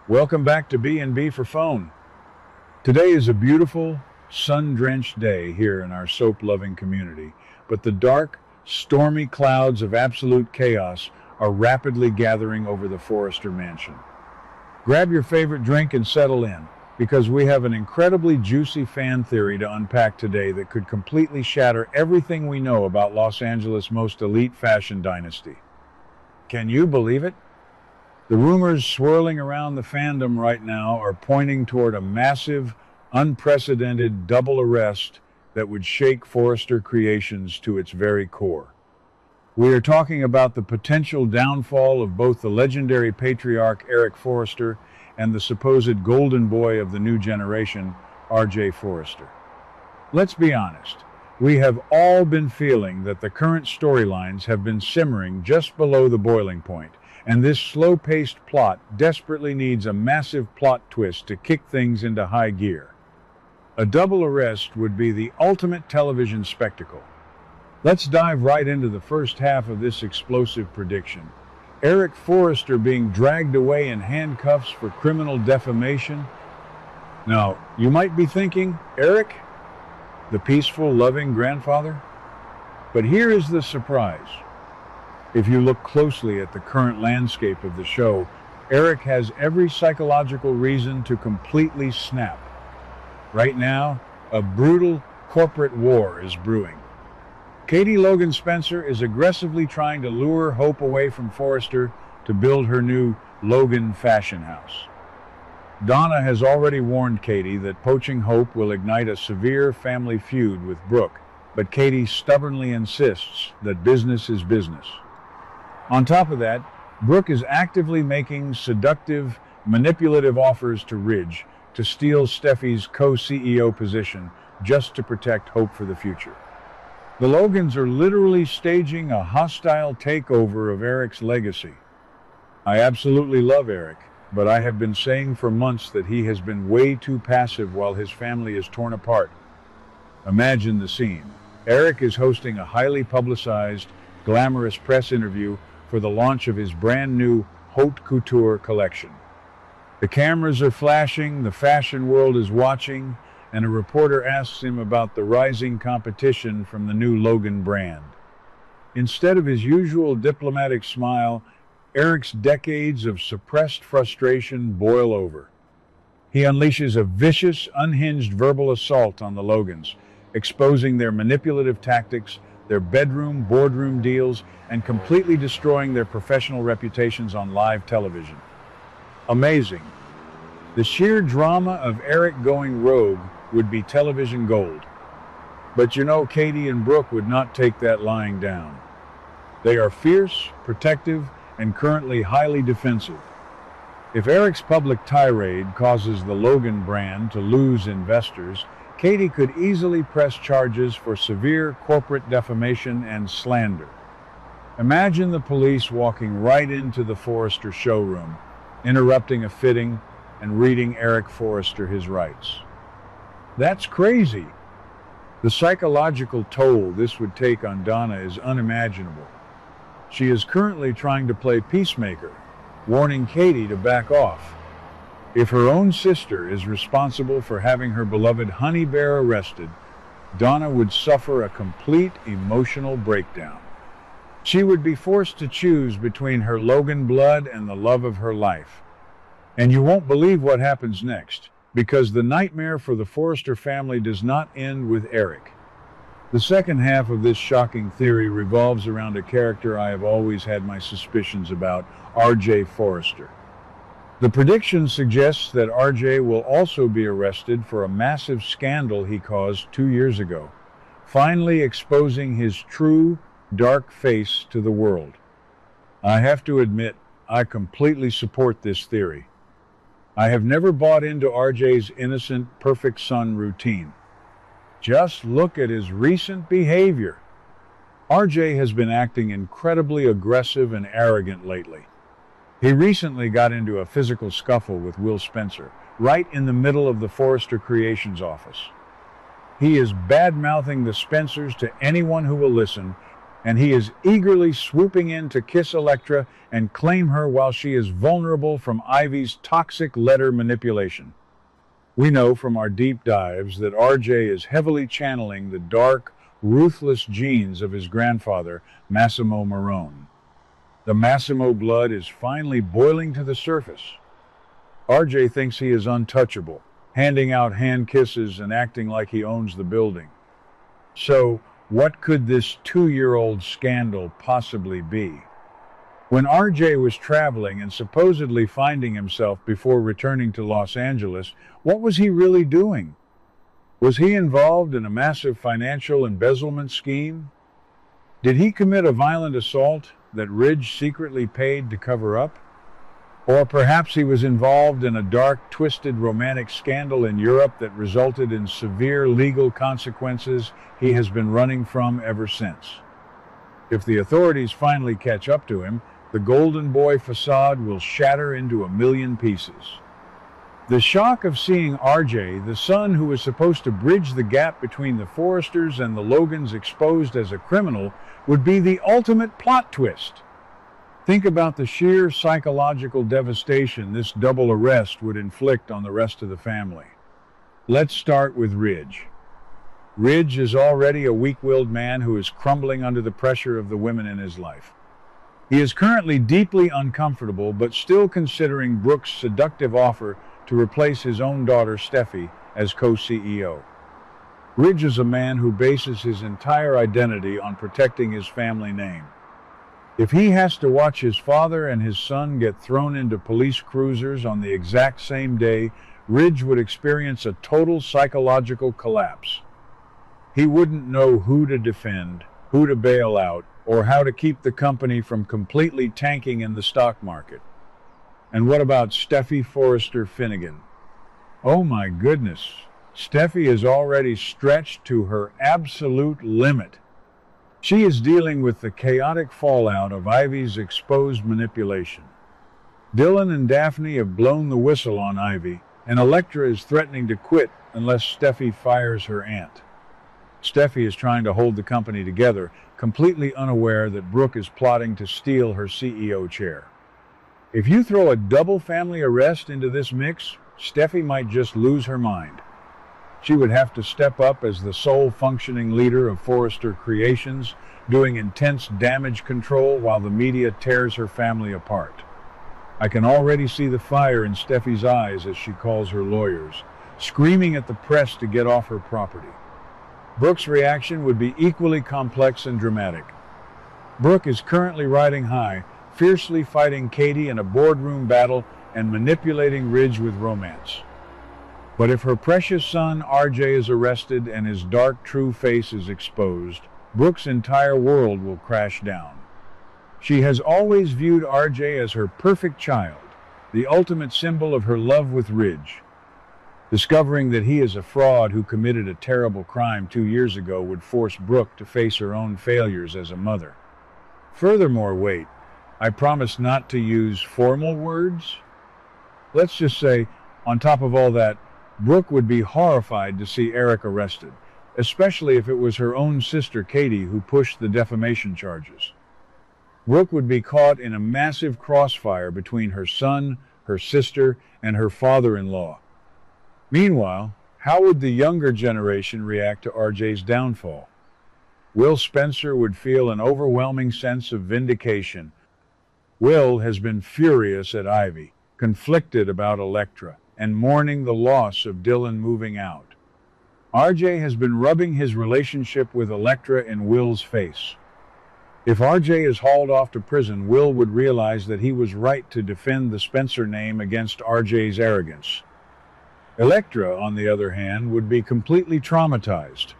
Welcome back to B&B for Phone. Today is a beautiful, sun-drenched day here in our soap-loving community, but the dark, stormy clouds of absolute chaos are rapidly gathering over the Forrester mansion. Grab your favorite drink and settle in, because we have an incredibly juicy fan theory to unpack today that could completely shatter everything we know about Los Angeles' most elite fashion dynasty. Can you believe it? The rumors swirling around the fandom right now are pointing toward a massive, unprecedented double arrest that would shake Forrester Creations to its very core. We are talking about the potential downfall of both the legendary patriarch Eric Forrester and the supposed golden boy of the new generation, R.J. Forrester. Let's be honest, we have all been feeling that the current storylines have been simmering just below the boiling point, and this slow-paced plot desperately needs a massive plot twist to kick things into high gear. A double arrest would be the ultimate television spectacle. Let's dive right into the first half of this explosive prediction. Eric Forrester being dragged away in handcuffs for criminal defamation. Now, you might be thinking, Eric, the peaceful, loving grandfather? But here is the surprise. If you look closely at the current landscape of the show, Eric has every psychological reason to completely snap. Right now, a brutal corporate war is brewing. Katie Logan Spencer is aggressively trying to lure Hope away from Forrester to build her new Logan fashion house. Donna has already warned Katie that poaching Hope will ignite a severe family feud with Brooke, but Katie stubbornly insists that business is business. On top of that, Brooke is actively making seductive, manipulative offers to Ridge to steal Steffy's co-CEO position just to protect Hope for the future. The Logans are literally staging a hostile takeover of Eric's legacy. I absolutely love Eric, but I have been saying for months that he has been way too passive while his family is torn apart. Imagine the scene. Eric is hosting a highly publicized, glamorous press interview for the launch of his brand new haute couture collection. The cameras are flashing, the fashion world is watching, and a reporter asks him about the rising competition from the new Logan brand. Instead of his usual diplomatic smile, Eric's decades of suppressed frustration boil over. He unleashes a vicious, unhinged verbal assault on the Logans, exposing their manipulative tactics, their boardroom deals, and completely destroying their professional reputations on live television. Amazing. The sheer drama of Eric going rogue would be television gold. But you know, Katie and Brooke would not take that lying down. They are fierce, protective, and currently highly defensive. If Eric's public tirade causes the Logan brand to lose investors, Katie could easily press charges for severe corporate defamation and slander. Imagine the police walking right into the Forrester showroom, interrupting a fitting and reading Eric Forrester his rights. That's crazy. The psychological toll this would take on Donna is unimaginable. She is currently trying to play peacemaker, warning Katie to back off. If her own sister is responsible for having her beloved honey bear arrested, Donna would suffer a complete emotional breakdown. She would be forced to choose between her Logan blood and the love of her life. And you won't believe what happens next, because the nightmare for the Forrester family does not end with Eric. The second half of this shocking theory revolves around a character I have always had my suspicions about, R.J. Forrester. The prediction suggests that R.J. will also be arrested for a massive scandal he caused 2 years ago, finally exposing his true, dark face to the world. I have to admit, I completely support this theory. I have never bought into R.J.'s innocent, perfect son routine. Just look at his recent behavior. R.J. has been acting incredibly aggressive and arrogant lately. He recently got into a physical scuffle with Will Spencer, right in the middle of the Forrester Creations office. He is bad-mouthing the Spencers to anyone who will listen, and he is eagerly swooping in to kiss Elektra and claim her while she is vulnerable from Ivy's toxic letter manipulation. We know from our deep dives that RJ is heavily channeling the dark, ruthless genes of his grandfather, Massimo Marone. The Massimo blood is finally boiling to the surface. RJ thinks he is untouchable, handing out hand kisses and acting like he owns the building. So, what could this 2-year-old scandal possibly be? When RJ was traveling and supposedly finding himself before returning to Los Angeles, what was he really doing? Was he involved in a massive financial embezzlement scheme? Did he commit a violent assault that Ridge secretly paid to cover up? Or perhaps he was involved in a dark, twisted romantic scandal in Europe that resulted in severe legal consequences he has been running from ever since. If the authorities finally catch up to him, the Golden Boy facade will shatter into a million pieces. The shock of seeing RJ, the son who was supposed to bridge the gap between the Forresters and the Logans, exposed as a criminal, would be the ultimate plot twist. Think about the sheer psychological devastation this double arrest would inflict on the rest of the family. Let's start with Ridge. Ridge is already a weak-willed man who is crumbling under the pressure of the women in his life. He is currently deeply uncomfortable, but still considering Brooke's seductive offer to replace his own daughter, Steffy, as co-CEO. Ridge is a man who bases his entire identity on protecting his family name. If he has to watch his father and his son get thrown into police cruisers on the exact same day, Ridge would experience a total psychological collapse. He wouldn't know who to defend, who to bail out, or how to keep the company from completely tanking in the stock market. And what about Steffy Forrester Finnegan? Oh my goodness, Steffy is already stretched to her absolute limit. She is dealing with the chaotic fallout of Ivy's exposed manipulation. Dylan and Daphne have blown the whistle on Ivy, and Elektra is threatening to quit unless Steffy fires her aunt. Steffy is trying to hold the company together, completely unaware that Brooke is plotting to steal her CEO chair. If you throw a double family arrest into this mix, Steffy might just lose her mind. She would have to step up as the sole functioning leader of Forrester Creations, doing intense damage control while the media tears her family apart. I can already see the fire in Steffy's eyes as she calls her lawyers, screaming at the press to get off her property. Brooke's reaction would be equally complex and dramatic. Brooke is currently riding high, fiercely fighting Katie in a boardroom battle and manipulating Ridge with romance. But if her precious son RJ is arrested and his dark true face is exposed, Brooke's entire world will crash down. She has always viewed RJ as her perfect child, the ultimate symbol of her love with Ridge. Discovering that he is a fraud who committed a terrible crime 2 years ago would force Brooke to face her own failures as a mother. Furthermore, wait, I promise not to use formal words. Let's just say, on top of all that, Brooke would be horrified to see Eric arrested, especially if it was her own sister Katie who pushed the defamation charges. Brooke would be caught in a massive crossfire between her son, her sister, and her father-in-law. Meanwhile, how would the younger generation react to RJ's downfall? Will Spencer would feel an overwhelming sense of vindication. Will has been furious at Ivy, conflicted about Elektra, and mourning the loss of Dylan moving out. RJ has been rubbing his relationship with Elektra in Will's face. If RJ is hauled off to prison, Will would realize that he was right to defend the Spencer name against RJ's arrogance. Elektra, on the other hand, would be completely traumatized.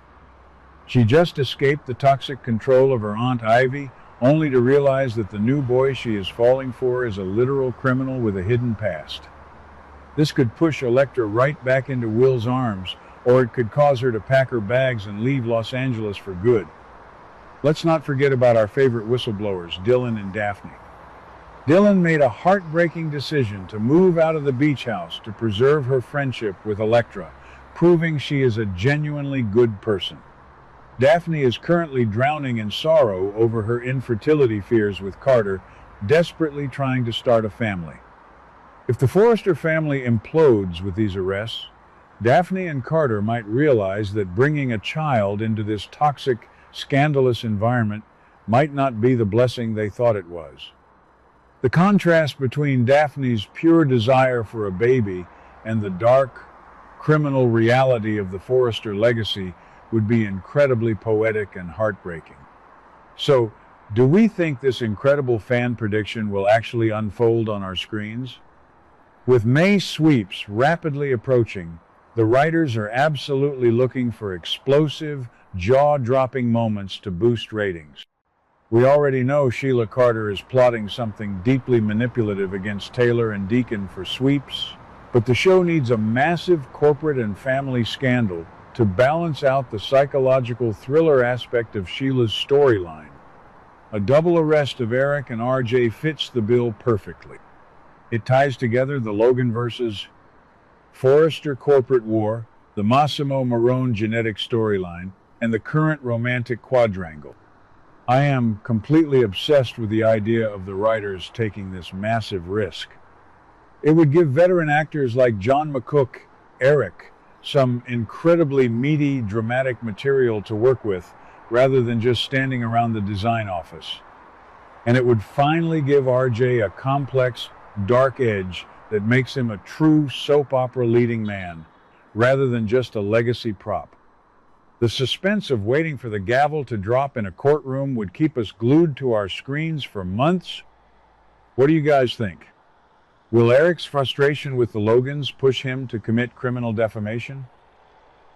She just escaped the toxic control of her Aunt Ivy, only to realize that the new boy she is falling for is a literal criminal with a hidden past. This could push Elektra right back into Will's arms, or it could cause her to pack her bags and leave Los Angeles for good. Let's not forget about our favorite whistleblowers, Dylan and Daphne. Dylan made a heartbreaking decision to move out of the beach house to preserve her friendship with Elektra, proving she is a genuinely good person. Daphne is currently drowning in sorrow over her infertility fears with Carter, desperately trying to start a family. If the Forrester family implodes with these arrests, Daphne and Carter might realize that bringing a child into this toxic, scandalous environment might not be the blessing they thought it was. The contrast between Daphne's pure desire for a baby and the dark, criminal reality of the Forrester legacy would be incredibly poetic and heartbreaking. So, do we think this incredible fan prediction will actually unfold on our screens? With May sweeps rapidly approaching, the writers are absolutely looking for explosive, jaw-dropping moments to boost ratings. We already know Sheila Carter is plotting something deeply manipulative against Taylor and Deacon for sweeps, but the show needs a massive corporate and family scandal to balance out the psychological thriller aspect of Sheila's storyline. A double arrest of Eric and RJ fits the bill perfectly. It ties together the Logan versus Forrester corporate war, the Massimo Marone genetic storyline, and the current romantic quadrangle. I am completely obsessed with the idea of the writers taking this massive risk. It would give veteran actors like John McCook, Eric, some incredibly meaty, dramatic material to work with, rather than just standing around the design office. And it would finally give RJ a complex, dark edge that makes him a true soap opera leading man, rather than just a legacy prop. The suspense of waiting for the gavel to drop in a courtroom would keep us glued to our screens for months. What do you guys think? Will Eric's frustration with the Logans push him to commit criminal defamation?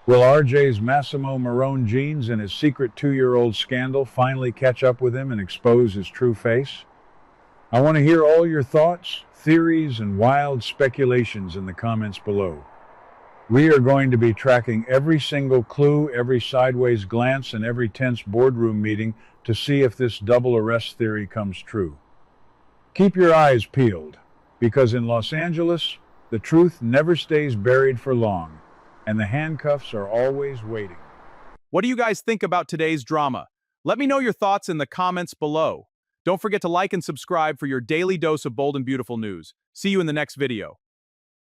Will RJ's Massimo Marone genes and his secret 2-year-old scandal finally catch up with him and expose his true face? I want to hear all your thoughts, theories, and wild speculations in the comments below. We are going to be tracking every single clue, every sideways glance, and every tense boardroom meeting to see if this double arrest theory comes true. Keep your eyes peeled, because in Los Angeles, the truth never stays buried for long, and the handcuffs are always waiting. What do you guys think about today's drama? Let me know your thoughts in the comments below. Don't forget to like and subscribe for your daily dose of bold and beautiful news. See you in the next video.